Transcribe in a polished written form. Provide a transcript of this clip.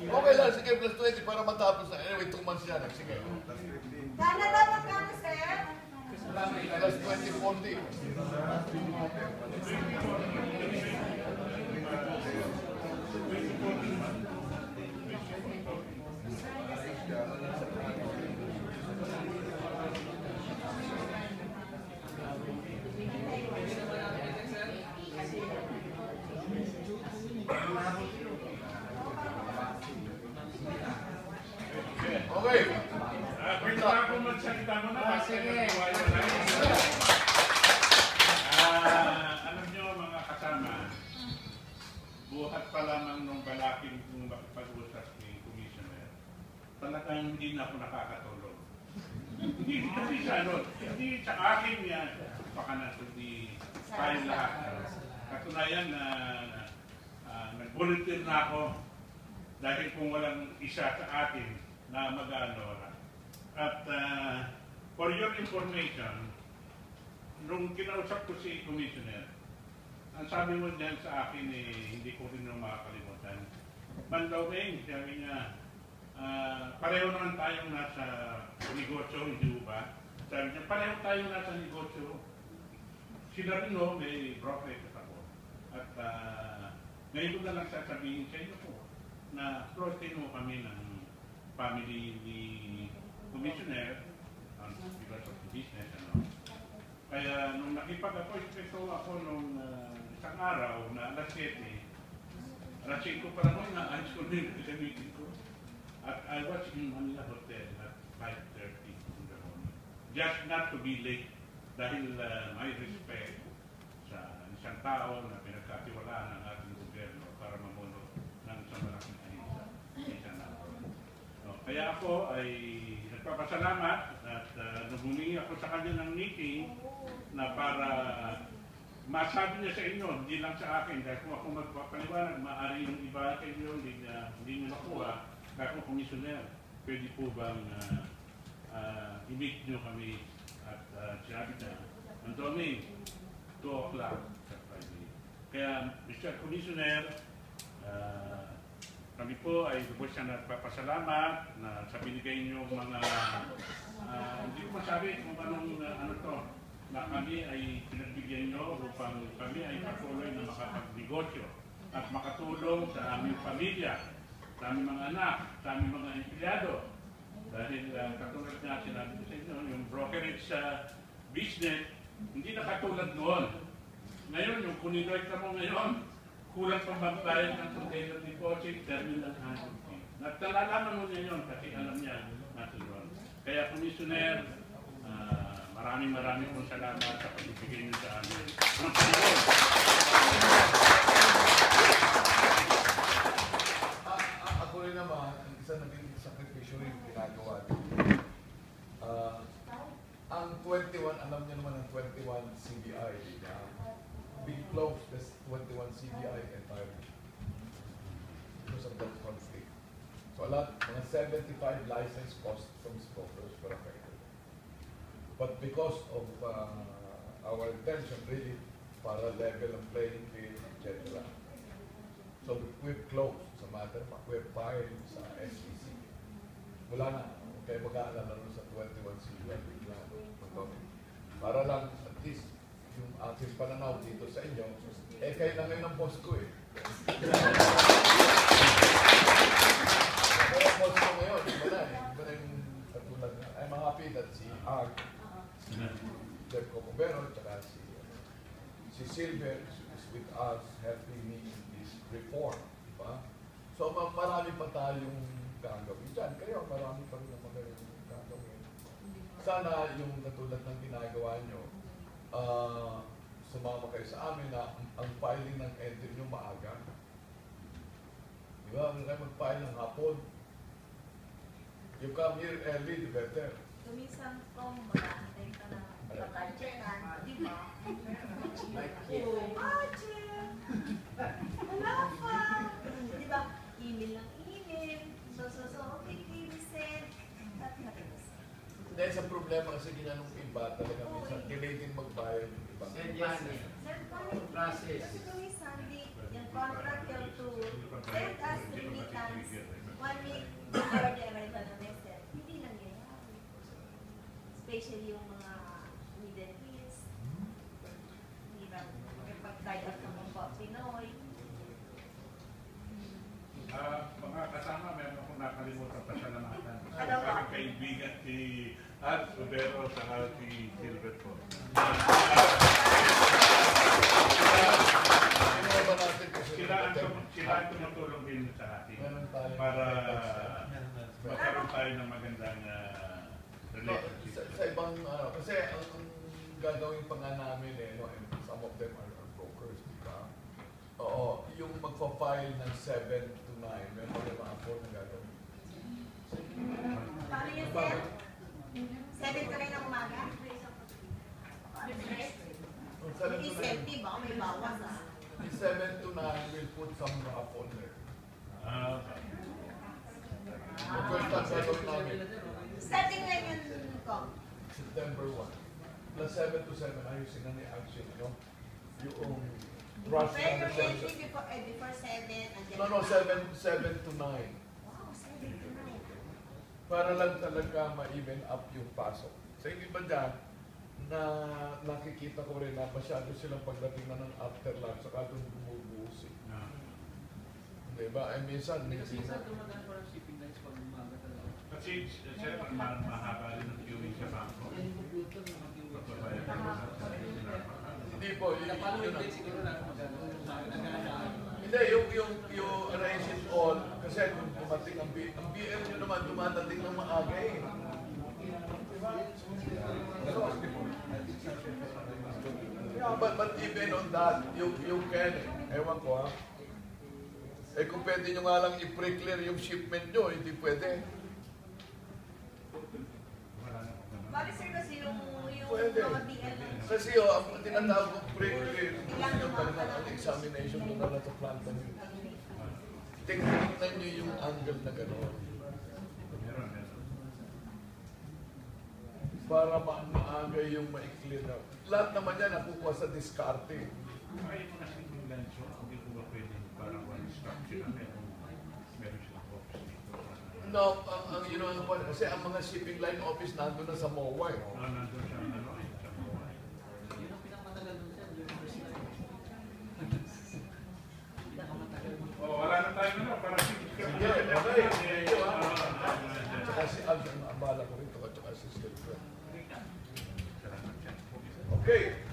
Okay lang, sige, plus 20 para matapos na. Anyway, 2 months yan. Sige. Canada, magkano, sir? Plus 20, 40. Okay. Pwede ba ako magsalita mo na? Sige. Alam nyo mga kasama, buhat pa lamang nung balaking kung makipag-usap ni Commissioner, talagang hindi na ako nakakatulog. Hindi kasi siya, hindi sa akin yan. Baka na hindi tayo lahat. Katunayan na nag-volunteer na ako dahil kung walang isa sa atin na mag-ano. At for your information, nung kinausap ko si Commissioner, ang sabi mo dyan sa akin hindi ko rin makakalimutan. Mandawing, sabi niya, pareho naman tayong nasa negosyo, hindi ba? Sabi niya, pareho tayong nasa negosyo. Sila rin may brokerage ako. At ngayon ko na lang sasabihin sa inyo po na close din mo kami ng family ni Commissioner because of the business. Kaya nung nakipag-appoint ako nung isang araw na alas 7, alas 5 pa lang na ayos ko rin sa meeting ko. At I was in Manila Hotel at 5:30 in the morning. Just not to be late dahil may respect sa isang tao na pinagkatiwalaan ng ating gobyerno para mamuno ng isang malaking ahensya. Kaya ako ay nagpapasalamat at humingi ako sa kanya ng meeting na para masabi niya sa inyo, hindi lang sa akin, dahil kung ako magpapaliwanag, maaari yung iba kayo hindi nyo nakuha, dahil kung Commissioner, pwede po bang i-meet nyo kami at sinabi na, ang domain, 2 o'clock sa Friday. Kaya, Mr. Commissioner, kami po ay lubos na nagpapasalamat na sa binigay niyo mga hindi ko masabi kung anong ano to na kami ay pinagbigyan niyo upang kami ay patuloy na makapagnegosyo at makatulong sa aming pamilya, sa aming mga anak, sa aming mga empleyado. Dahil katulad nga sinabi ko sa inyo, yung brokerage sa business, hindi na katulad noon. Ngayon, yung kuniloy ka mo ngayon, kulang pang magbayad ng container deposit, terminal handling fee. Nalalaman mo niya yun kasi alam niya natin yun. Kaya Commissioner, maraming pong salamat sa pagbibigay niyo sa amin. Ako rin naman, ang isa naging sakripisyo rin ginagawa dito. Ang 21, alam niyo naman ang 21 CBI, we closed this 21 CBI entirely because of that conflict. So a lot, mga 75 license customs brokers were affected. But because of our intention really para level ang playing field, etc. So we've closed sa matter, we've filed sa SEC. Wala na, kaya mag-aalala nun sa 21 CBI. Para lang at least yung aking pananaw dito sa inyo, kayo na ngayon ang boss ko eh. Kaya boss ko ngayon, iba na yung katulad na. I'm happy that si Ag, si Jeff Cocobero, tsaka si Silver is with us, helping me in this reform. Diba? So marami pa tayong gagawin dyan. Kayo, marami pa rin naman kayong gagawin. Sana yung katulad ng ginagawa nyo, sumama kayo sa amin na ang filing ng entry nyo maaga. Diba? Kung kayo mag-file ng hapon, you come here early, the better. Tumisan ko, mag-aantay ka na pagkadyanan, di ba? Wala pa! Di ba? Email lang email. So, okay, send. At nakinis. Dahil sa problema kasi ginanong iba talaga minsan, delayed din magbayad yung iba. Send money. Send money. Process. Kasi tumisan, yung contract especially yung mga Middle East. Hirap makipag-tie up ng mga Pinoy. Mga kasama, meron akong nakalimutan pa siya naman. Ano ba? Ang kaibigan si Ad Subero sa si Silver po. Ano ba natin kasi Sila ang tumutulong din sa atin meron tayo para magkaroon tayo ng magandang relationship. sa ibang kasi ang gagawin pa nga namin no, and some of them are brokers, di ba? Oo, yung magpa-file ng 7 to 9, meron pa mga form na gagawin. Paano yun, sir? 7 ka rin ng umaga? Yung 7 to 9, Incentive, baka may bawas ah. yung 7 to 9 will put some rough on there. Yung first time gagawin namin, Starting na yun ko. September 1. Plus 7 to 7, ayusin na ni Action, no? Yung rush Pero na your the entry before 7, and No, 7 to 9. Wow, 7 to 9. Para lang talaga ma-even up yung pasok. Sa iba dyan, na nakikita ko rin na masyado silang pagdating na ng after lunch, saka doon bumubuhos eh. Diba? Ay minsan, Kasi minsan dumadaan pa ng shipping lines pag umaga talaga. Kasi sir, mahaba rin ang queuing sa bangko. Yan yung computer na Pagbabayad tayo sa hindi po, yun following ang- day siguro na magkano. Hindi, yung arrange it all, kasi kung dumating ang BM nyo naman, dumadating ng maaga eh. Yeah, but even on that, you can, ewan ko ha, eh kung pwede nyo nga lang i-pre-clear yung shipment nyo, hindi pwede. Bakit sir kasi yung Pwede. mga BL ng Kasi ang tinatawag kong pre-clear, yung talaga ang examination mo na lang sa planta nyo. Tingnan nyo yung angle na gano'n. Meron. Para maaga yung ma-clear na. Lahat naman yan nakukuha sa diskarte. Ay, mga shipping lines, hindi ko ba pwede parang one stop sila, meron silang office dito. No, ang yun ang point, kasi ang mga shipping line office nandun na sa MOA eh. Nandun siya, sa Mawai. Yun ang pinakamatagal dun siya, yung first line. Pinakamatagal dun. Oh, wala na tayo na, parang Sige, okay. Thank you, ha. Tsaka si Alvin, abala ko rito, at saka si Silver. Salamat siya. Okay.